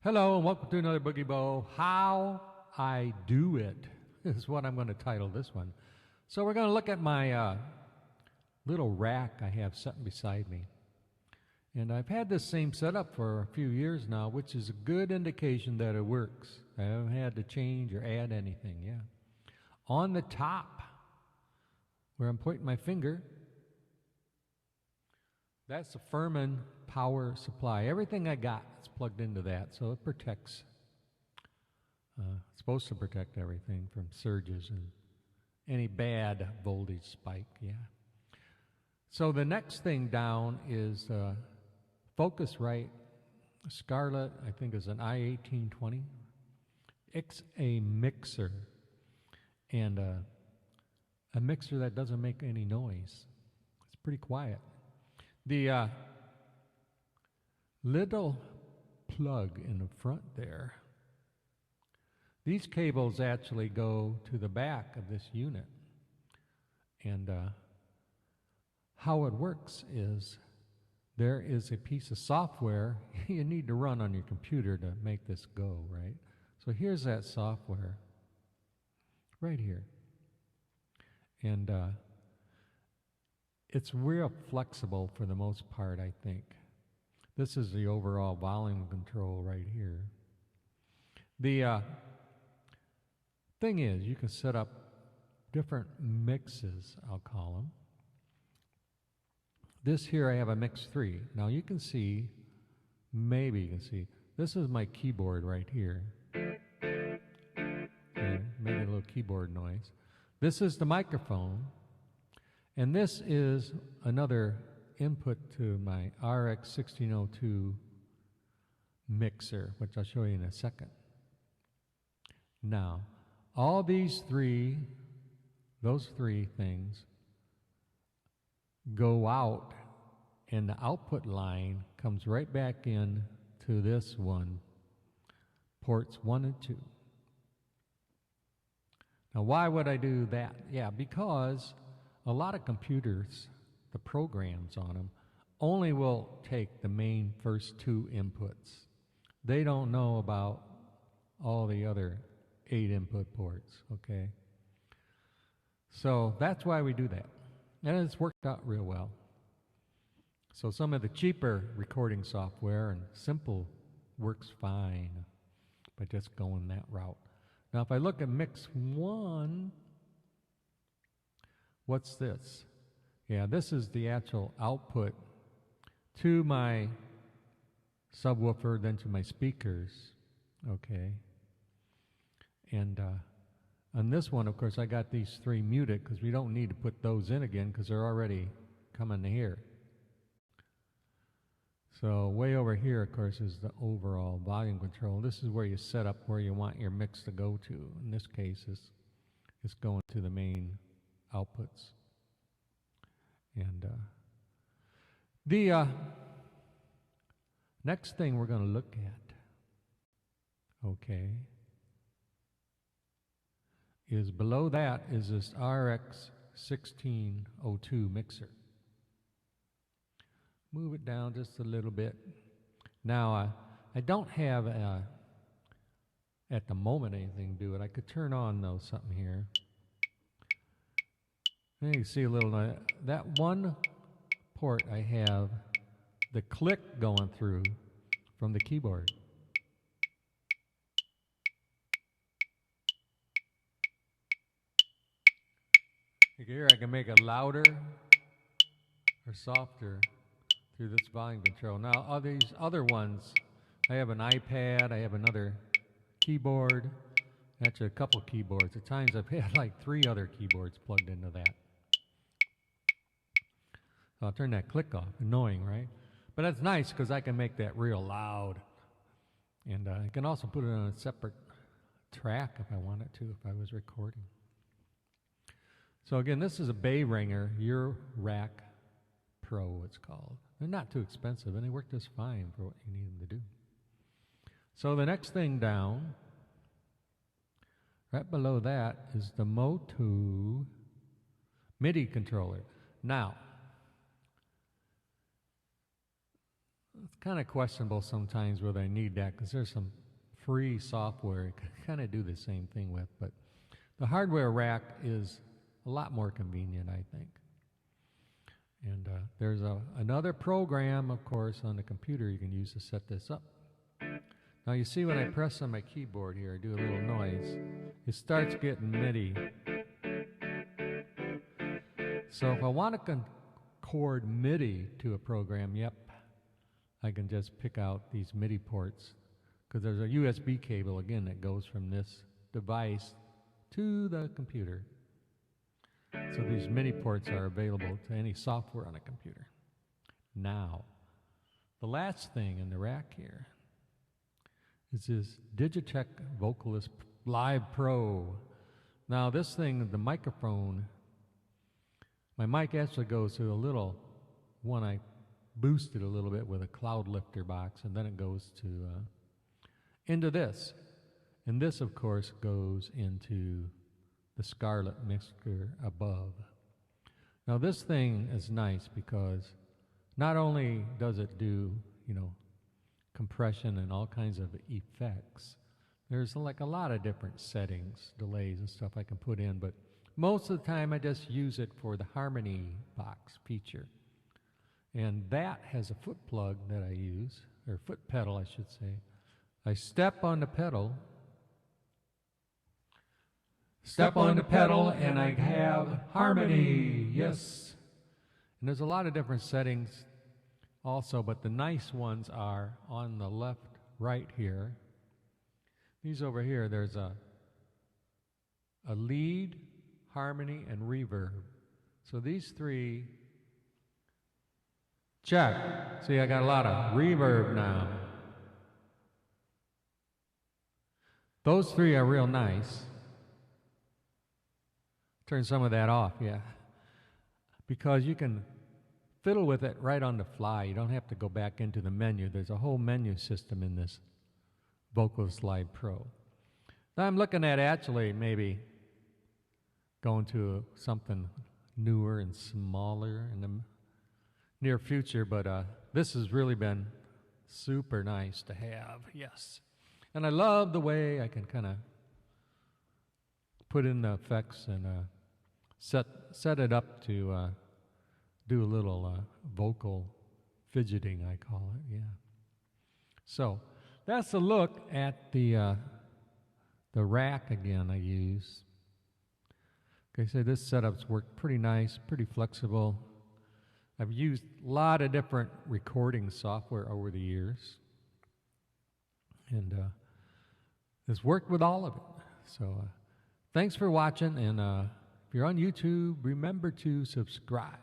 Hello and welcome to another Boogie Bow. How I Do It is what I'm going to title this one. So we're going to look at my little rack I have sitting beside me. And I've had this same setup for a few years now, which is a good indication that it works. I haven't had to change or add anything, yeah. On the top, where I'm pointing my finger, that's a Furman Power supply. Everything I got is plugged into that, so it protects. It's supposed to protect everything from surges and any bad voltage spike, yeah. So the next thing down is Focusrite Scarlett, I think is an i1820. It's a mixer, and a mixer that doesn't make any noise. It's pretty quiet. The little plug in the front there, these cables actually go to the back of this unit. And how it works is there is a piece of software you need to run on your computer to make this go, right? So here's that software right here. And it's real flexible for the most part, I think. This is the overall volume control right here. The thing is, you can set up different mixes, I'll call them. This here I have a mix 3. Now you can see, maybe you can see, this is my keyboard right here. Okay, making a little keyboard noise. This is the microphone. And this is another input to my RX1602 mixer, which I'll show you in a second. Now, all these those three things go out, and the output line comes right back in to this one, ports 1 and 2. Now, why would I do that? Yeah, because a lot of computers, the programs on them, only will take the main first 2 inputs. They don't know about all the other 8 input ports, okay? So that's why we do that. And it's worked out real well. So some of the cheaper recording software and simple works fine by just going that route. Now if I look at mix 1, what's this? Yeah, this is the actual output to my subwoofer, then to my speakers, okay? And on this one, of course, I got these 3 muted because we don't need to put those in again because they're already coming here. So way over here, of course, is the overall volume control. This is where you set up where you want your mix to go to. In this case, it's going to the main outputs. And the next thing we're going to look at, okay, is below that is this RX1602 mixer. Move it down just a little bit. Now, I don't have, at the moment, anything to do it. I could turn on, though, something here. And you can see a little, that one port I have the click going through from the keyboard. You can hear I can make it louder or softer through this volume control. Now, all these other ones, I have an iPad, I have another keyboard, actually a couple keyboards. At times I've had like 3 other keyboards plugged into that. So I'll turn that click off. Annoying, right? But that's nice because I can make that real loud. And I can also put it on a separate track if I wanted to, if I was recording. So again, this is a Behringer RX1602 Pro, it's called. They're not too expensive, and they work just fine for what you need them to do. So the next thing down, right below that, is the MOTU MIDI controller. Now, It's kind of questionable sometimes whether I need that because there's some free software you can kind of do the same thing with, but the hardware rack is a lot more convenient, I think. And there's another program, of course, on the computer you can use to set this up. Now you see when I press on my keyboard here, I do a little noise, it starts getting MIDI. So if I want to record MIDI to a program, yep, I can just pick out these MIDI ports because there's a USB cable again that goes from this device to the computer. So these MIDI ports are available to any software on a computer. Now, the last thing in the rack here is this DigiTech Vocalist Live Pro. Now this thing, the microphone, my mic actually goes to a little one I boosted a little bit with a cloud lifter box, and then it goes to into this. And this, of course, goes into the Scarlett mixer above. Now this thing is nice because not only does it do, compression and all kinds of effects, there's like a lot of different settings, delays and stuff I can put in, but most of the time I just use it for the harmony box feature. And that has a foot plug that I use, or foot pedal I should say. I step on the pedal, and I have harmony, yes. And there's a lot of different settings also, but the nice ones are on the left, right here. These over here, there's a lead, harmony, and reverb. So these three, check. See, I got a lot of reverb now. Those three are real nice. Turn some of that off, yeah. Because you can fiddle with it right on the fly. You don't have to go back into the menu. There's a whole menu system in this Vocalist Live Pro. Now I'm looking at actually maybe going to something newer and smaller in the near future, but this has really been super nice to have, yes. And I love the way I can kind of put in the effects and set it up to do a little vocal fidgeting, I call it, yeah. So that's a look at the rack again I use. Okay, so this setup's worked pretty nice, pretty flexible. I've used a lot of different recording software over the years, and it's worked with all of it. So thanks for watching, and if you're on YouTube, remember to subscribe.